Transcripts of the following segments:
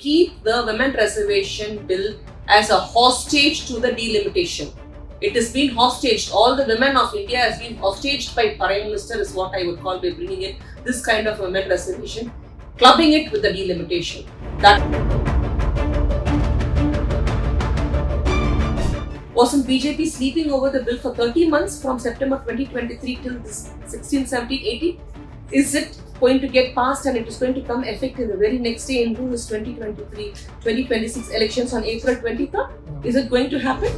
keep the women reservation bill as a hostage to the delimitation. It has been hostaged. All the women of India has been hostaged by Prime Minister is what I would call by bringing in this kind of women reservation, clubbing it with the delimitation. That wasn't BJP sleeping over the bill for 30 months from September 2023 till this 16, 17, 18? Is it going to get passed and it is going to come effective the very next day in June is 2023, 2026 elections on April 23rd? Is it going to happen?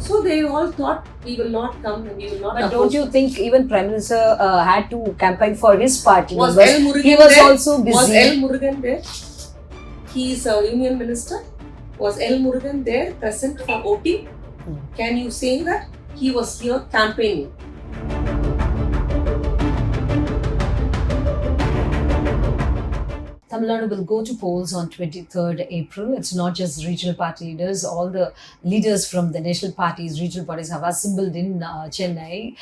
So they all thought we will not come and we will not. But don't you think even Prime Minister had to campaign for his party? Was L. Murugan He was there? also busy. Was L. Murugan there? He is a union minister. Was L. Murugan there present for voting? Can you say that? He was here campaigning. Tamil Nadu will go to polls on 23rd April. It's not just regional party leaders. All the leaders from the national parties, regional parties have assembled in Chennai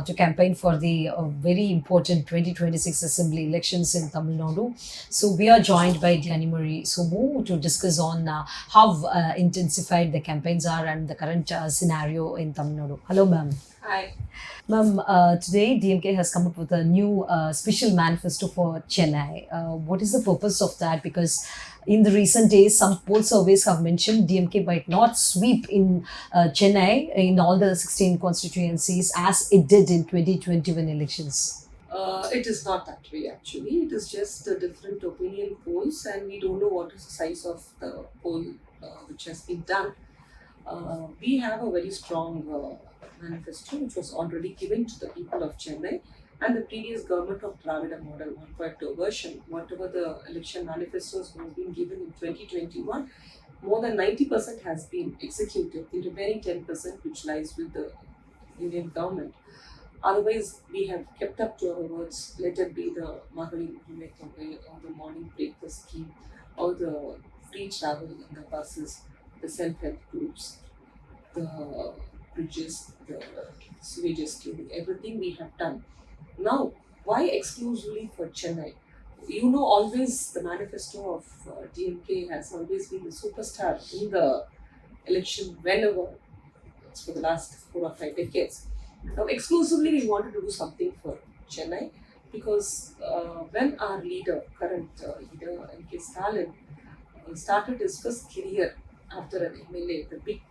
to campaign for the very important 2026 assembly elections in Tamil Nadu. So we are joined by Dhyani Marie Somu to discuss on how intensified the campaigns are and the current scenario in Tamil Nadu. Hello, ma'am. Hi. Ma'am, today DMK has come up with a new special manifesto for Chennai. What is the purpose of that? Because in the recent days, some poll surveys have mentioned DMK might not sweep in Chennai in all the 16 constituencies as it did in 2021 elections. It is not that way actually. It is just different opinion polls and we don't know what is the size of the poll which has been done. We have a very strong manifesto which was already given to the people of Chennai and the previous government of Dravida Model 1.2 version. Whatever the election manifestos have been given in 2021, more than 90% has been executed. The remaining 10% which lies with the Union government. Otherwise, we have kept up to our words. Let it be the Mahavi Himekaway or the morning breakfast scheme or the free travel in the buses, the self-help groups, the bridges, the sewages cleaning, everything we have done. Now, why exclusively for Chennai? You know, always the manifesto of DMK has always been the superstar in the election whenever, it's for the last 4 or 5 decades. Now, exclusively we wanted to do something for Chennai because when our leader, current leader M.K. Stalin, started his first career after an MLA, the big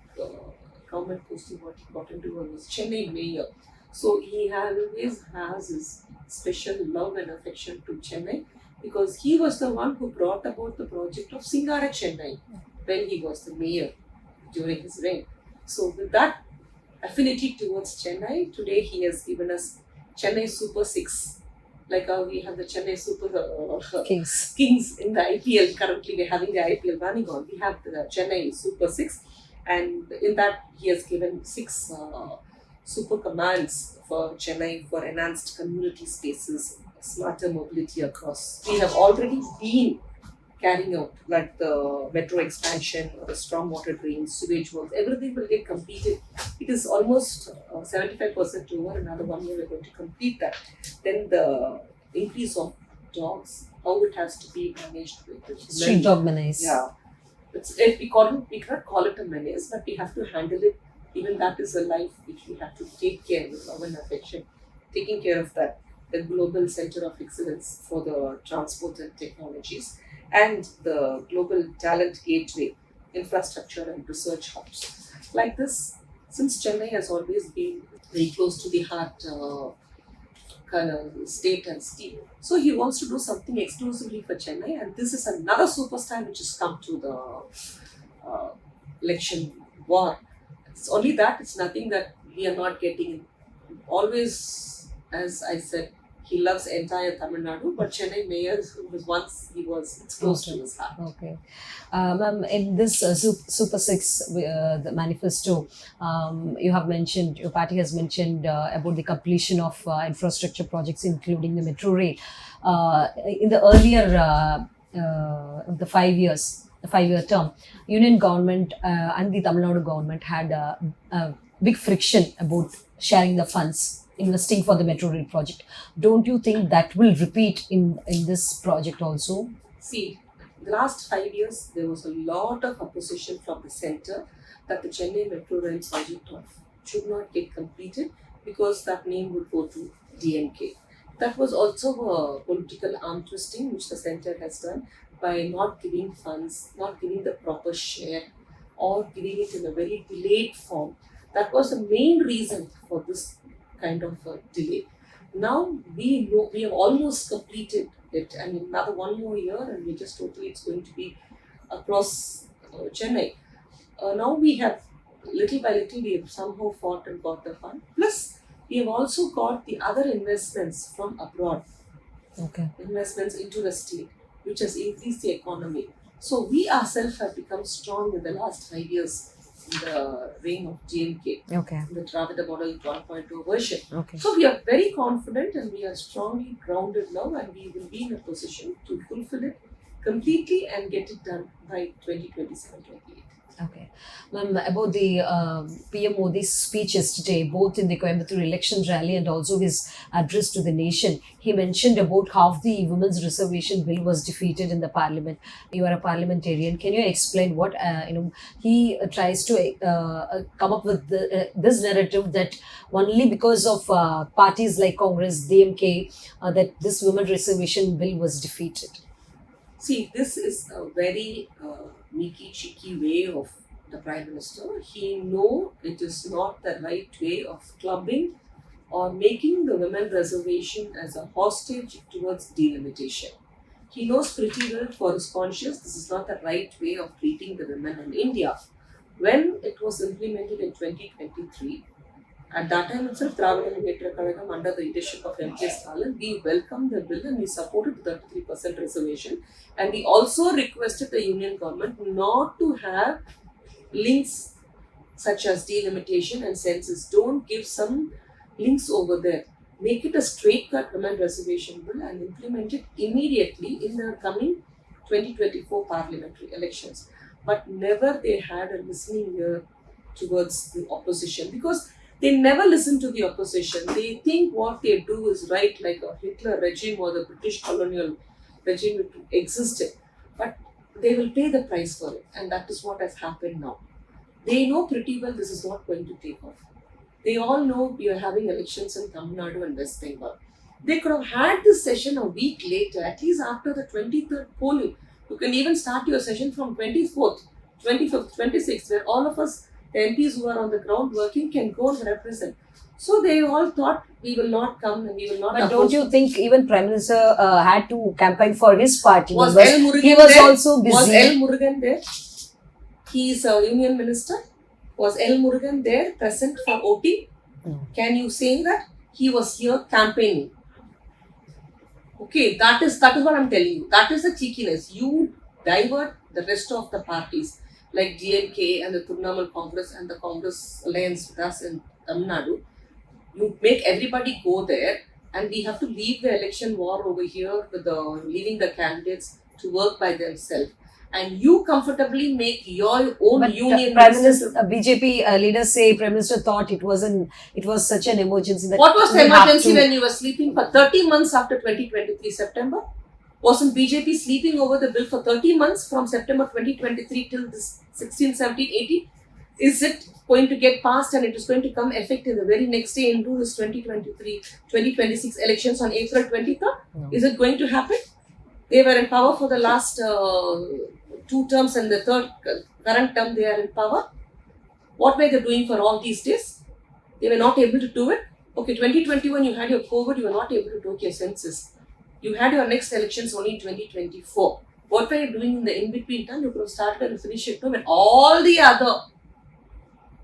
government posting what he got into was Chennai mayor. So he always has his special love and affection to Chennai because he was the one who brought about the project of Singara Chennai when he was the mayor during his reign. So with that affinity towards Chennai, today he has given us Chennai Super 6. Like we have the Chennai Super Kings in the IPL. Currently we're having the IPL running on. We have the Chennai Super 6. And in that, he has given 6 super commands for Chennai for enhanced community spaces, smarter mobility across. We have already been carrying out like the metro expansion, the stormwater drains, sewage works, everything will get completed. It is almost 75% over. Another 1 year we're going to complete that. Then the increase of dogs, how it has to be managed with Street dog menace. Yeah. We cannot call it a menace, but we have to handle it. Even that is a life which we have to take care with love and affection. Taking care of that, the global center of excellence for the transport and technologies, and the global talent gateway, infrastructure and research hubs. Like this, since Chennai has always been very close to the heart kind of state and city. So he wants to do something exclusively for Chennai, and this is another superstar which has come to the election war. It's only that, it's nothing that we are not getting. Always, as I said, he loves entire Tamil Nadu, but Chennai mayor was once it's close to his heart. Okay. Ma'am, in this Super 6, the manifesto, you have mentioned, your party has mentioned about the completion of infrastructure projects, including the metro rail. In the earlier, the 5 years, the 5-year term, Union government and the Tamil Nadu government had a big friction about sharing the funds. investing for the metro rail project. Don't you think that will repeat in this project also? See, the last 5 years, there was a lot of opposition from the centre that the Chennai Metro Rail project should not get completed because that name would go to DMK. That was also a political arm twisting which the centre has done by not giving funds, not giving the proper share, or giving it in a very delayed form. That was the main reason for this kind of delay. Now we know we have almost completed it, and in another one more year, and we just totally it's going to be across Chennai. Now we have little by little we have somehow fought and got the fund. Plus, we have also got the other investments from abroad, Okay. investments into the state, which has increased the economy. So we ourselves have become strong in the last 5 years in the reign of DMK, Okay. the Dravida Model 1.2 version. Okay. So we are very confident and we are strongly grounded now, and we will be in a position to fulfill it completely and get it done by 2027-28. Okay. Ma'am, about the PM Modi's speech yesterday, both in the Coimbatore election rally and also his address to the nation, he mentioned about how the women's reservation bill was defeated in the parliament. You are a parliamentarian. Can you explain what, he tries to come up with this narrative that only because of parties like Congress, DMK, that this women reservation bill was defeated? See, this is a very meeky, cheeky way of the Prime Minister. He knows it is not the right way of clubbing or making the women reservation as a hostage towards delimitation. He knows pretty well for his conscience this is not the right way of treating the women in India. When it was implemented in 2023, at that time itself, Dravida Munnetra Kazhagam under the leadership of M.K. Stalin, we welcomed the bill and we supported the 33% reservation. And we also requested the union government not to have links such as delimitation and census. Don't give some links over there. Make it a straight cut women reservation bill and implement it immediately in the coming 2024 parliamentary elections. But never they had a listening ear towards the opposition, because they never listen to the opposition. They think what they do is right, like a Hitler regime or the British colonial regime which existed. But they will pay the price for it, and that is what has happened now. They know pretty well this is not going to take off. They all know we are having elections in Tamil Nadu and West Bengal. They could have had this session a week later, at least after the 23rd polling. You can even start your session from 24th, 25th, 26th, where all of us, the MPs who are on the ground working, can go and represent. So they all thought we will not come and we will not. But don't you think even Prime Minister had to campaign for his party? Was members? L. Murugan He was there? also busy. Was L. Murugan there? He is a union minister. Was L. Murugan there present for OT? No. Can you say that? He was here campaigning. Okay, that is what I'm telling you. That is the cheekiness. You divert the rest of the parties like DMK and the Trinamool Congress and the Congress alliance with us in Tamil Nadu. You make everybody go there, and we have to leave the election war over here with leaving the candidates to work by themselves. And you comfortably make your own But union Prime ministers. Minister, BJP leaders say Prime Minister thought it was such an emergency that What was the we have emergency to- when you were sleeping for 30 months after 2023 September? Wasn't BJP sleeping over the bill for 30 months from September 2023 till this 16, 17, 18? Is it going to get passed and it is going to come effective the very next day into this 2026 elections on April 23rd? No. Is it going to happen? They were in power for the last 2 terms, and the current term they are in power. What were they doing for all these days? They were not able to do it. Okay, 2021 you had your COVID, you were not able to do your census. You had your next elections only in 2024. What were you doing in the in-between time? You could have started and finished it when all the other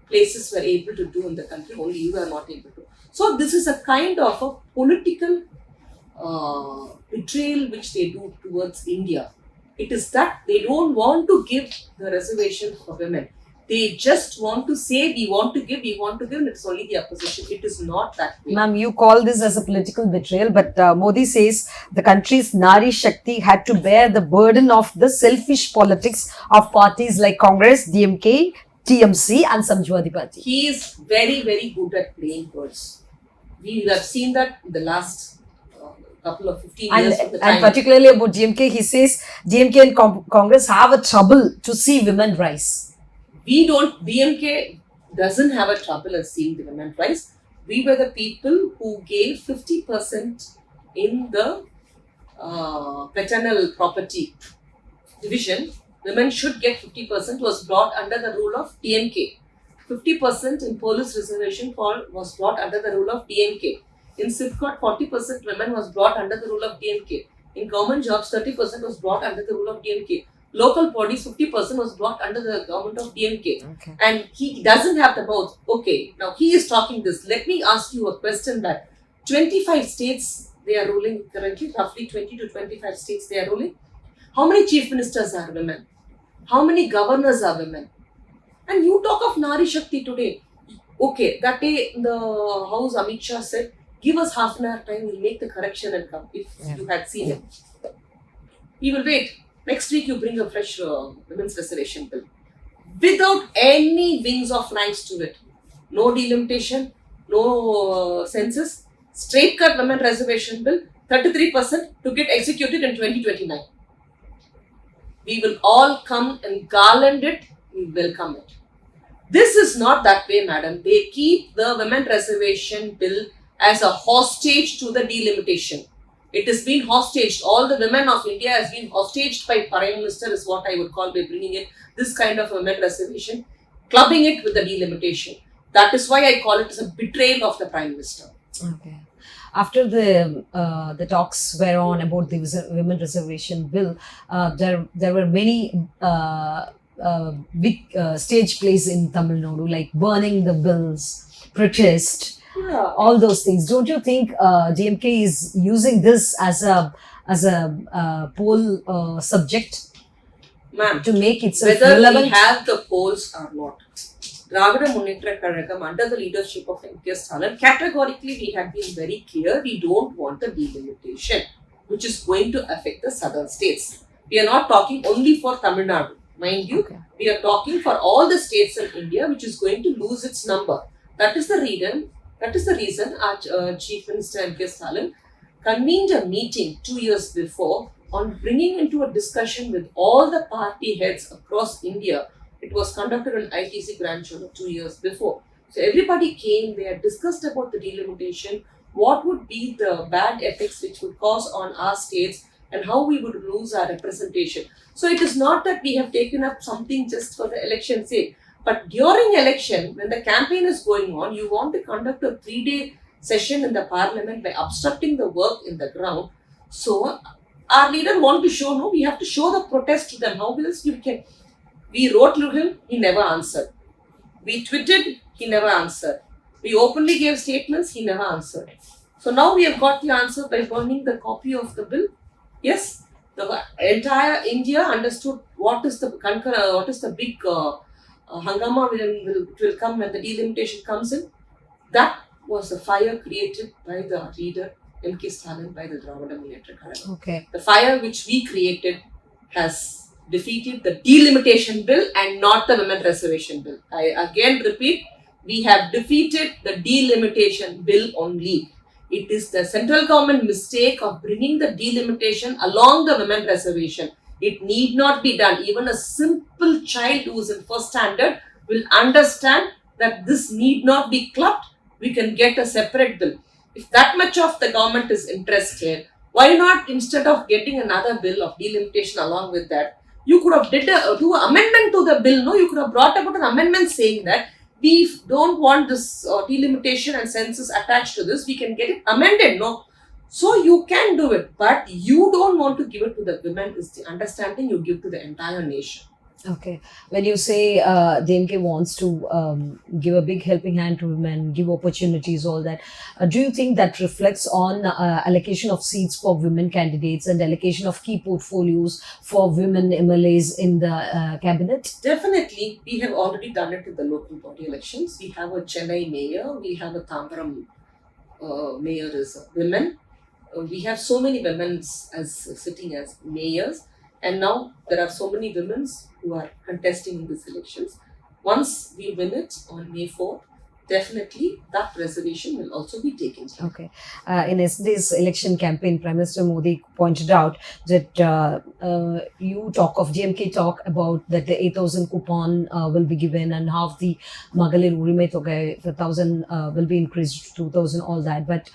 places were able to do in the country, only you were not able to. So this is a kind of a political betrayal which they do towards India. It is that they don't want to give the reservation for women. They just want to say we want to give, and it's only the opposition. It is not that way. Ma'am, you call this as a political betrayal, but Modi says the country's Nari Shakti had to bear the burden of the selfish politics of parties like Congress, DMK, TMC and Samajwadi Party. He is very, very good at playing words. We have seen that in the last couple of 15 And, years of the and time. particularly about DMK, he says DMK and Congress have a trouble to see women rise. DMK doesn't have a trouble in seeing the women rise. We were the people who gave 50% in the paternal property division. Women should get 50% was brought under the rule of DMK. 50% in police reservation was brought under the rule of DMK. In Sipcot, 40% women was brought under the rule of DMK. In government jobs, 30% was brought under the rule of DMK. Local bodies, 50% was brought under the government of DMK. Okay. And he doesn't have the mouth. Okay, now he is talking this. Let me ask you a question that 25 states they are ruling currently, roughly 20 to 25 states they are ruling. How many chief ministers are women? How many governors are women? And you talk of Nari Shakti today. Okay, that day in the house Amit Shah said, give us half an hour time, we'll make the correction and come. If you had seen it. We will wait. Next week you bring a fresh women's reservation bill. Without any wings or flanks to it. No delimitation, no census. Straight cut women reservation bill, 33% to get executed in 2029. We will all come and garland it, we welcome it. This is not that way, madam. They keep the women reservation bill as a hostage to the delimitation. It has been hostaged. All the women of India has been hostaged by Prime Minister is what I would call by bringing in this kind of women reservation, clubbing it with the delimitation. That is why I call it as a betrayal of the Prime Minister. Okay. After the talks were on about the women reservation bill, there were many big stage plays in Tamil Nadu, like burning the bills, protest, all those things. Don't you think DMK is using this as a poll subject, ma'am, to make itself whether relevant? we have the polls or not, Dravida Munnetra Kazhagam under the leadership of M.K. Stalin, categorically we have been very clear, we don't want the delimitation, which is going to affect the southern states. We are not talking only for Tamil Nadu, mind you. Okay. We are talking for all the states in India, which is going to lose its number. That is the reason our Chief Minister M.K. Stalin convened a meeting 2 years before on bringing into a discussion with all the party heads across India. It was conducted in ITC Grand Cholo 2 years before. So everybody came, they had discussed about the delimitation, what would be the bad effects which would cause on our states and how we would lose our representation. So it is not that we have taken up something just for the election's sake. But during election, when the campaign is going on, you want to conduct a 3-day session in the parliament by obstructing the work in the ground. So our leader want to show, no, we have to show the protest to them. How else you can? We wrote to him, he never answered. We tweeted, he never answered. We openly gave statements, he never answered. So now we have got the answer by burning the copy of the bill. Yes, the entire India understood what is the big hangama will come when the delimitation comes in. That was the fire created by the leader M.K. Stalin, by the Dravida Munnetra Kazhagam. Okay. The fire which we created has defeated the delimitation bill and not the women reservation bill. I again repeat, we have defeated the delimitation bill only. It is the central government mistake of bringing the delimitation along the women reservation. It need not be done. Even a simple child who is in first standard will understand that this need not be clubbed. We can get a separate bill. If that much of the government is interested, why not, instead of getting another bill of delimitation along with that, you could have do an amendment to the bill. No, you could have brought about an amendment saying that we don't want this delimitation and census attached to this. We can get it amended. No, so you can do it, but you don't want to give it to the women. Is the understanding you give to the entire nation. Okay. When you say DMK wants to give a big helping hand to women, give opportunities, all that, do you think that reflects on allocation of seats for women candidates and allocation of key portfolios for women MLAs in the cabinet? Definitely. We have already done it in the local body elections. We have a Chennai mayor, we have a Tambaram mayor is women. We have so many women as sitting as mayors. And now there are so many women who are contesting in these elections. Once we win it on May 4th, definitely that reservation will also be taken care. Okay. In yesterday's election campaign, Prime Minister Modi pointed out that you talk of DMK talk about that the 8,000 coupon will be given and half the Magalir Urime Togai, the 1,000 will be increased to 2,000, all that. But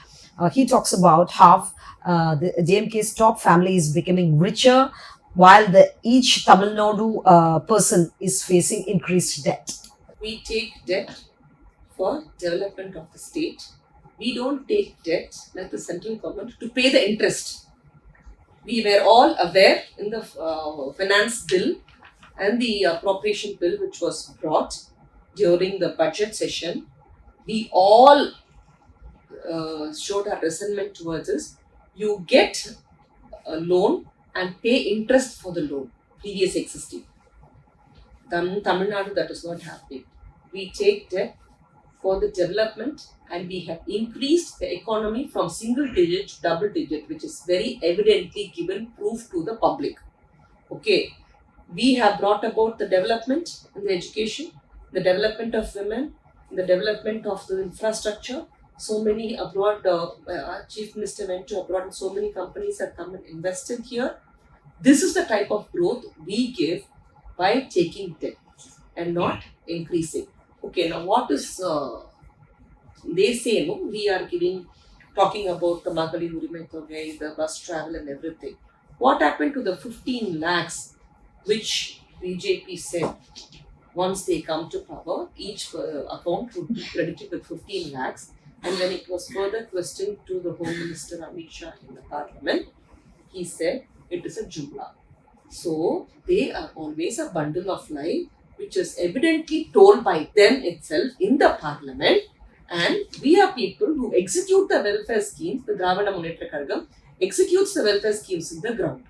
he talks about half the DMK's top family is becoming richer while each Tamil Nadu person is facing increased debt. We take debt for development of the state. We don't take debt like the central government to pay the interest. We were all aware in the finance bill and the appropriation bill which was brought during the budget session. We all showed our resentment towards this. You get a loan and pay interest for the loan, previous existing. Tamil Nadu, that is not happening. We take debt for the development and we have increased the economy from single digit to double digit, which is very evidently given proof to the public. Okay, we have brought about the development in the education, the development of women, the development of the infrastructure. So many abroad, our chief minister went to abroad and so many companies have come and invested here. This is the type of growth we give by taking debt and not increasing. Okay, now what is, they say, no, we are talking about the Magalir Urime Togai, the bus travel and everything. What happened to the 15 lakhs which BJP said once they come to power, each account would be credited with 15 lakhs. And when it was further questioned to the Home Minister Amit Shah in the Parliament, he said it is a jumla. So they are always a bundle of lies, which is evidently told by them itself in the Parliament. And we are people who execute the welfare schemes. The Dravida Munnetra Kazhagam executes the welfare schemes in the ground.